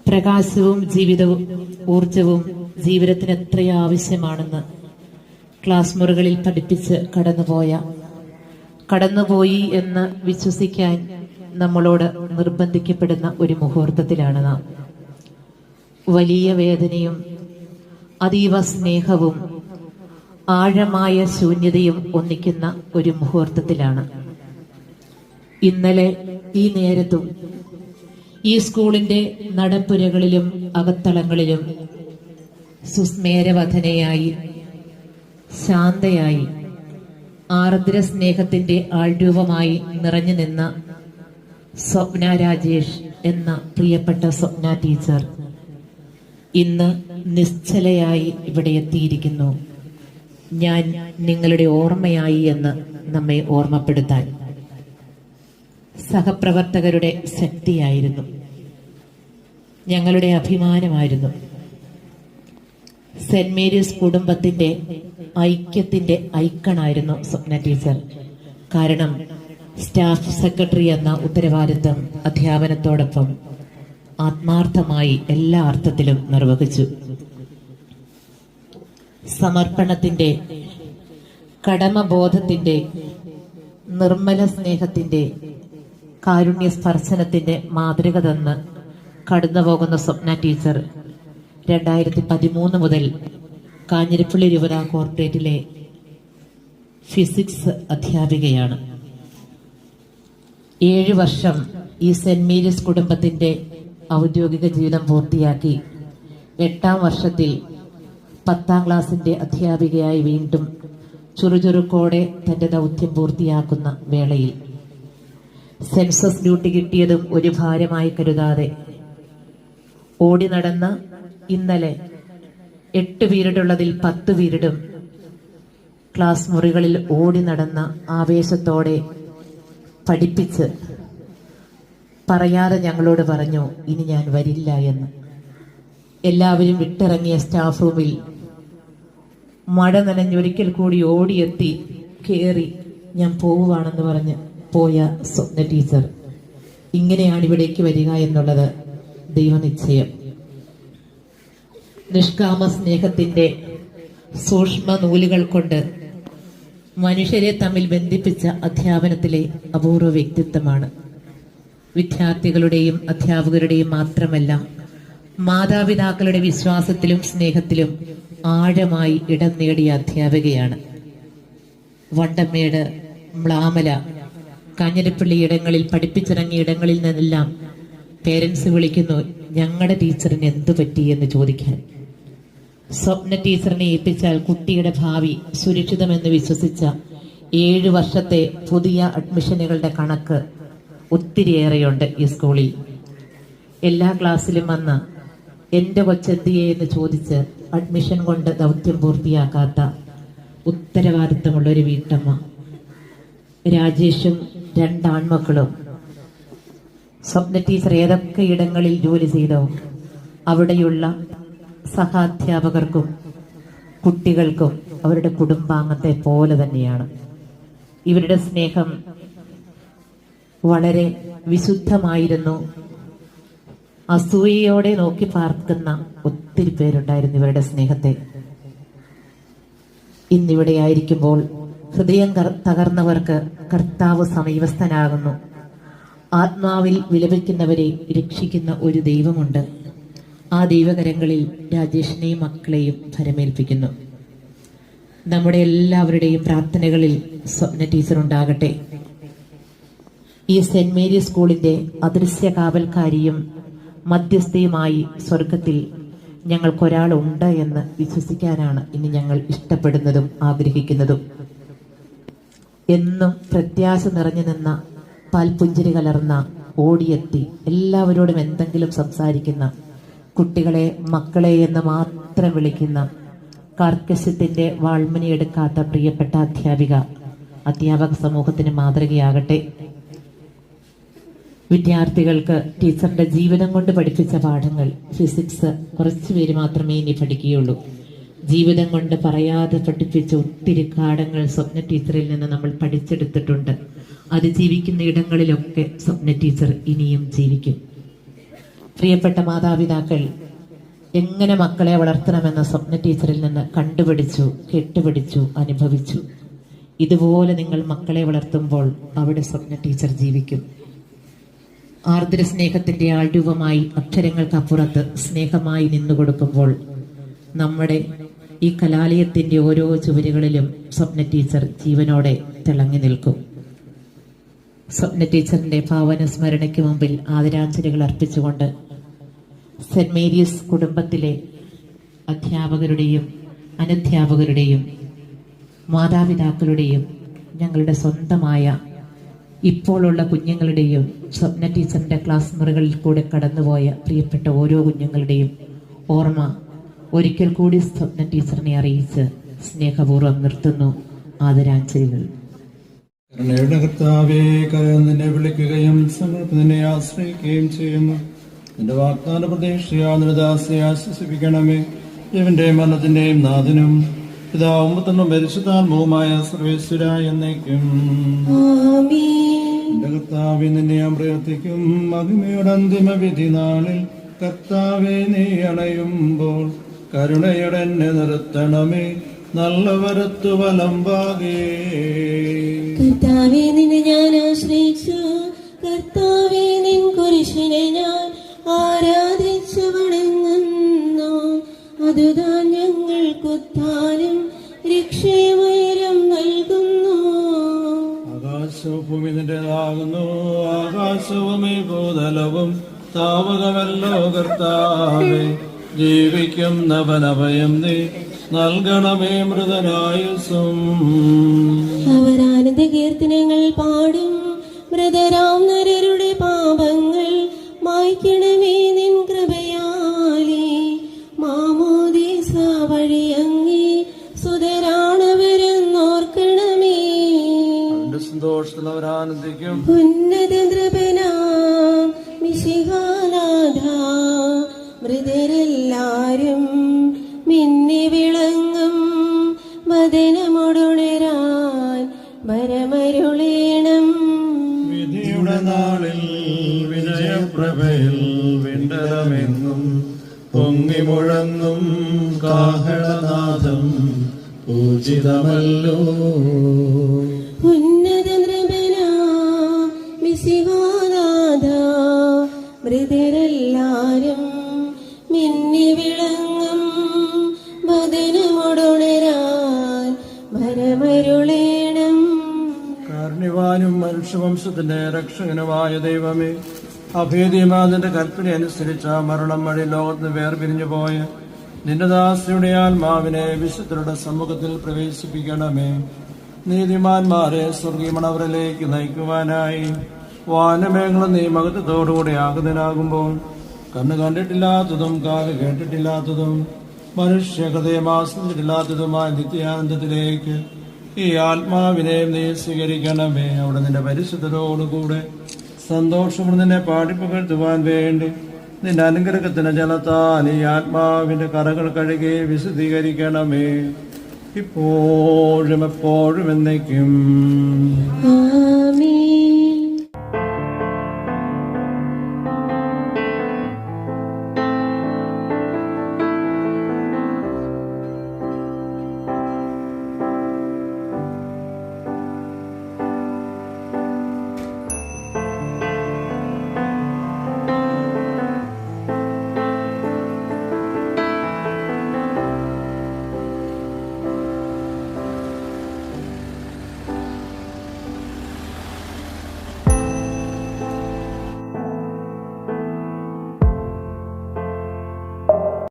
പ്രകാശവും ജീവിതവും ഊർജവും ജീവിതത്തിന് എത്രയോ ആവശ്യമാണെന്ന് ക്ലാസ് മുറികളിൽ പഠിപ്പിച്ച് കടന്നുപോയി എന്ന് വിശ്വസിക്കാൻ നമ്മളോട് നിർബന്ധിക്കപ്പെടുന്ന ഒരു മുഹൂർത്തത്തിലാണ് നാം. വലിയ വേദനയും അതീവ സ്നേഹവും ആഴമായ ശൂന്യതയും ഒന്നിക്കുന്ന ഒരു മുഹൂർത്തത്തിലാണ്. ഇന്നലെ ഈ നേരത്തും ഈ സ്കൂളിന്റെ നടപ്പുരകളിലും അകത്തളങ്ങളിലും സുസ്മേരവധനയായി, ശാന്തയായി, ആർദ്ര സ്നേഹത്തിന്റെ ആൾരൂപമായി നിറഞ്ഞു നിന്ന സ്വപ്ന രാജേഷ് എന്ന പ്രിയപ്പെട്ട സ്വപ്ന ടീച്ചർ ഇന്ന് നിശ്ചലയായി ഇവിടെ എത്തിയിരിക്കുന്നു. ഞാൻ നിങ്ങളുടെ ഓർമ്മയായി എന്ന് നമ്മെ ഓർമ്മപ്പെടുത്താൻ. സഹപ്രവർത്തകരുടെ ശക്തിയായിരുന്നു, ഞങ്ങളുടെ അഭിമാനമായിരുന്നു. സെന്റ് മേരീസ് കുടുംബത്തിന്റെ ഐക്യത്തിന്റെ ഐക്കണായിരുന്നു സ്വപ്ന ടീച്ചർ. കാരണം സ്റ്റാഫ് സെക്രട്ടറി എന്ന ഉത്തരവാദിത്തം അധ്യാപനത്തോടൊപ്പം ആത്മാർത്ഥമായി എല്ലാ അർത്ഥത്തിലും നിർവഹിച്ചു. സമർപ്പണത്തിന്റെ, കടമബോധത്തിന്റെ, നിർമ്മല സ്നേഹത്തിന്റെ, കാരുണ്യ സ്പർശനത്തിന്റെ മാതൃക തന്ന് കടന്നുപോകുന്ന സ്വപ്ന ടീച്ചർ 2013 മുതൽ കാഞ്ഞിരപ്പള്ളി രൂപത കോർപ്പറേറ്റിലെ ഫിസിക്സ് അധ്യാപികയാണ്. 7 വർഷം ഈ സെന്റ് മേരീസ് കുടുംബത്തിന്റെ ഔദ്യോഗിക ജീവിതം പൂർത്തിയാക്കി 8ാം വർഷത്തിൽ 10ാം ക്ലാസിന്റെ അധ്യാപികയായി വീണ്ടും ചുറുചുറുക്കോടെ തന്റെ ദൗത്യം പൂർത്തിയാക്കുന്ന വേളയിൽ സെൻസസ് ഡ്യൂട്ടി കിട്ടിയതും ഒരു ഭാരമായി കരുതാതെ ഓടി നടന്ന ഇന്നലെ 8 പീരീഡുള്ളതിൽ 10 പീരീഡും ക്ലാസ് മുറികളിൽ ഓടി നടന്ന ആവേശത്തോടെ പഠിപ്പിച്ച് പറയാതെ ഞങ്ങളോട് പറഞ്ഞു, ഇനി ഞാൻ വരില്ല എന്ന്. എല്ലാവരും വിട്ടിറങ്ങിയ സ്റ്റാഫ് റൂമിൽ മഴ നനഞ്ഞൊരിക്കൽ കൂടി ഓടിയെത്തി കയറി ഞാൻ പോവുകയാണെന്ന് പറഞ്ഞ് പോയ സ്വപ്ന ടീച്ചർ ഇങ്ങനെയാണ് ഇവിടേക്ക് വരിക എന്നുള്ളത് ദൈവനിശ്ചയം. നിഷ്കാമ സ്നേഹത്തിന്റെ സൂക്ഷ്മ നൂലുകൾ കൊണ്ട് മനുഷ്യരെ തമ്മിൽ ബന്ധിപ്പിച്ച അധ്യാപനത്തിലെ അപൂർവ വ്യക്തിത്വമാണ്. വിദ്യാർത്ഥികളുടെയും അധ്യാപകരുടെയും മാത്രമല്ല, മാതാപിതാക്കളുടെ വിശ്വാസത്തിലും സ്നേഹത്തിലും ആഴമായി ഇടം നേടിയ അധ്യാപികയാണ്. വണ്ടമേട്, മ്ലാമല, കാഞ്ഞിരപ്പള്ളി ഇടങ്ങളിൽ പഠിപ്പിച്ചിറങ്ങിയ ഇടങ്ങളിൽ നിന്നെല്ലാം പേരൻസ് വിളിക്കുന്നു, ഞങ്ങളുടെ ടീച്ചറിന് എന്തു പറ്റി എന്ന് ചോദിക്കാൻ. സ്വപ്ന ടീച്ചറിനെ ഏൽപ്പിച്ചാൽ കുട്ടിയുടെ ഭാവി സുരക്ഷിതമെന്ന് വിശ്വസിച്ച 7 വർഷത്തെ പുതിയ അഡ്മിഷനുകളുടെ കണക്ക് ഒത്തിരിയേറെയുണ്ട് ഈ സ്കൂളിൽ. എല്ലാ ക്ലാസ്സിലും വന്ന് എന്റെ കൊച്ചെന്തിയെ എന്ന് ചോദിച്ച് അഡ്മിഷൻ കൊണ്ട് ദൗത്യം പൂർത്തിയാക്കാത്ത ഉത്തരവാദിത്തമുള്ള ഒരു വീട്ടമ്മ. രാജേഷും 2 ആൺമക്കളും. സ്വപ്ന ടീച്ചർ ഏതൊക്കെ ഇടങ്ങളിൽ ജോലി ചെയ്തോ അവിടെയുള്ള സഹാധ്യാപകർക്കും കുട്ടികൾക്കും അവരുടെ കുടുംബാംഗത്തെ പോലെ തന്നെയാണ്. ഇവരുടെ സ്നേഹം വളരെ വിശുദ്ധമായിരുന്നു. അസൂയയോടെ നോക്കി പാർക്കുന്ന ഒത്തിരി പേരുണ്ടായിരുന്നു ഇവരുടെ സ്നേഹത്തെ. ഇന്നിവിടെ ആയിരിക്കുമ്പോൾ ഹൃദയം തകർന്നവർക്ക് കർത്താവ് സമീപസ്ഥനാകുന്നു. ആത്മാവിൽ വിലപിക്കുന്നവരെ രക്ഷിക്കുന്ന ഒരു ദൈവമുണ്ട്. ആ ദൈവകരങ്ങളിൽ രാജേഷിനെയും മക്കളെയും ഭരമേൽപ്പിക്കുന്നു. നമ്മുടെ എല്ലാവരുടെയും പ്രാർത്ഥനകളിൽ സ്വപ്ന ടീച്ചർ ഉണ്ടാകട്ടെ. ഈ സെന്റ് മേരീസ് സ്കൂളിന്റെ അദൃശ്യ കാവൽക്കാരിയും മധ്യസ്ഥയുമായി സ്വർഗത്തിൽ ഞങ്ങൾക്കൊരാളുണ്ട് എന്ന് വിശ്വസിക്കാനാണ് ഇനി ഞങ്ങൾ ഇഷ്ടപ്പെടുന്നതും ആഗ്രഹിക്കുന്നതും. എന്നും പ്രത്യാശ നിറഞ്ഞു നിന്ന, പാൽപുഞ്ചിരി കലർന്ന, ഓടിയെത്തി എല്ലാവരോടും എന്തെങ്കിലും സംസാരിക്കുന്ന, കുട്ടികളെ മക്കളെ എന്ന് മാത്രം വിളിക്കുന്ന, കാർക്കശ്യത്തിന്റെ വാൾമണിയെടുക്കാത്ത പ്രിയപ്പെട്ട അധ്യാപക സമൂഹത്തിന് മാതൃകയാകട്ടെ. വിദ്യാർത്ഥികൾക്ക് ടീച്ചറിന്റെ ജീവിതം കൊണ്ട് പഠിപ്പിച്ച പാഠങ്ങൾ, ഫിസിക്സ് കുറച്ചുപേര് മാത്രമേ ഇനി പഠിക്കുകയുള്ളൂ. ജീവിതം കൊണ്ട് പറയാതെ പഠിപ്പിച്ച ഒത്തിരി പാഠങ്ങൾ സ്വപ്ന ടീച്ചറിൽ നിന്ന് നമ്മൾ പഠിച്ചെടുത്തിട്ടുണ്ട്. അത് ജീവിക്കുന്ന ഇടങ്ങളിലൊക്കെ സ്വപ്ന ടീച്ചർ ഇനിയും ജീവിക്കും. പ്രിയപ്പെട്ട മാതാപിതാക്കൾ എങ്ങനെ മക്കളെ വളർത്തണമെന്ന സ്വപ്ന ടീച്ചറിൽ നിന്ന് കണ്ടുപിടിച്ചു, കെട്ടുപിടിച്ചു, അനുഭവിച്ചു. ഇതുപോലെ നിങ്ങൾ മക്കളെ വളർത്തുമ്പോൾ അവിടെ സ്വപ്ന ടീച്ചർ ജീവിക്കും. ആർദ്ര സ്നേഹത്തിന്റെ ആൾരൂപമായി അക്ഷരങ്ങൾക്കപ്പുറത്ത് സ്നേഹമായി നിന്നുകൊടുക്കുമ്പോൾ നമ്മുടെ ഈ കലാലയത്തിന്റെ ഓരോ ചുവരുകളിലും സ്വപ്ന ടീച്ചർ ജീവനോടെ തിളങ്ങി നിൽക്കും. സ്വപ്ന ടീച്ചറിന്റെ പാവന സ്മരണയ്ക്ക് മുമ്പിൽ ആദരാഞ്ജലികൾ അർപ്പിച്ചുകൊണ്ട് സെന്റ് മേരീസ് കുടുംബത്തിലെ അധ്യാപകരുടെയും അനധ്യാപകരുടെയും മാതാപിതാക്കളുടെയും ഞങ്ങളുടെ സ്വന്തമായ ഇപ്പോഴുള്ള കുഞ്ഞുങ്ങളുടെയും സ്വപ്ന ടീച്ചറിന്റെ ക്ലാസ് മുറികളിൽ കൂടെ കടന്നുപോയ പ്രിയപ്പെട്ട ഓരോ കുഞ്ഞുങ്ങളുടെയും ഓർമ്മ ഒരിക്കൽ കൂടി സ്വപ്ന ടീച്ചറിനെ അറിയിച്ച് സ്നേഹപൂർവ്വം നിർത്തുന്നു. ആദരാഞ്ജലികൾ. കരുണയുടെ കർത്താവേ, നിന്നെ വിളിക്കുകയും സമർപ്പ നിന്നെ ആശ്രയിക്കുകയും ചെയ്യുന്നു. നിന്റെ വാഗ്ദാന പ്രതീക്ഷയാ നിരദാസയെ ആശ്വസിപ്പിക്കണമേ. ഇവന്റെ മരണത്തിന്റെയും നാഥനും പിതാവും പുത്രനും പരിശുദ്ധാത്മാവുമായ സർവേശ്വര എന്നേക്കും. എന്റെ കർത്താവേ, നിന്നെ ഞാൻ പ്രവർത്തിക്കും. മഹിമയുടെ അന്തിമ വിധി നാളിൽ കർത്താവേ, നീ അണയുമ്പോൾ കരുണയുടെ എന്നെ നിർത്തണമേ. നല്ല വരത്തു വലമ്പാകേ. കർത്താവേ, നിന്നെ ഞാൻ ആശ്രയിച്ചു. കർത്താവേ, നിൻ കുരിശിനെ ഞാൻ ആരാധിച്ചു വണങ്ങുന്നു. അതുതാൻ ഞങ്ങൾക്കുദ്ധാനം രക്ഷയുയരം നൽകുന്നു. ആകാശവും ഭൂമി നിന്റേതാകുന്നു. ആകാശവും ഈ ഭൂതലവും താവകമല്ലോ കർത്താവേ. ജീവിക്കുന്നവനഭയം നീ നൽകണമേ മൃതനായുസ്സും. അവർ ആനന്ദ കീർത്തനങ്ങൾ പാടും. മൃതരാം നരരുടെ പാപങ്ങൾ മായ്ക്കണമേ നിൻ കൃപയാലേ. മാമോദീസ വഴിയങ്ങി സുതരാണവരെന്നോർക്കണമേ. അവന്റെ സന്തോഷത്തിൽ അവരാനന്ദിക്കും. ഉന്നത നൃപനാം മിശിഹാനാഥ, മൃതരെല്ലാരും മിന്നി വിളങ്ങും വദനമൊടുണരാൻ വരമരുളേണം. വിധിയുടെ നാളിൽ വിജയപ്രഭയിൽ വിണ്ടലമെങ്ങും പൊങ്ങി മുഴങ്ങും കാഹളനാദം പൂജിതമല്ലോ. ഉന്നത നൃപനാം മിശിഹാനാഥ, മൃതരെല്ലാരും മിന്നി വിളങ്ങും വദനമൊടുണരാൻ വരമരുളേണം. കാരുണ്യവാനും മനുഷ്യവംശത്തിന്റെ രക്ഷകനുമായ ദൈവമേ, അഭേദ്യമാതിന്റെ കൽപ്പന അനുസരിച്ച മരണം വഴി ലോകത്തിന് വേർപിരിഞ്ഞു പോയ നിന്റെ ദാസിയുടെ ആത്മാവിനെ വിശുദ്ധരുടെ സമ്മൂഹത്തിൽ പ്രവേശിപ്പിക്കണമേ. നീതിമാന്മാരെ സ്വർഗീയമണവരിലേക്ക് നയിക്കുവാനായി വാനമേഖല നീ മഹത്വത്തോടുകൂടി ആഗതനാകുമ്പോൾ കണ്ണ് കണ്ടിട്ടില്ലാത്തതും കാത് കേട്ടിട്ടില്ലാത്തതും മനുഷ്യ ഹൃദയം ആസ്വദിച്ചിട്ടില്ലാത്തതുമായ നിത്യാനന്ദത്തിലേക്ക് ഈ ആത്മാവിനെ നീ സ്വീകരിക്കണമേ. അവിടെ നിന്റെ പരിശുദ്ധരോടുകൂടെ സന്തോഷവും നിന്നെ പാടിപ്പകർത്തുവാൻ വേണ്ടി നിന്റെ അനുഗ്രഹത്തിന് ജലത്താൽ ഈ ആത്മാവിന്റെ കറകൾ കഴുകി വിശദീകരിക്കണമേ. ഇപ്പോഴും എപ്പോഴും എന്നേക്കും. ആമേൻ.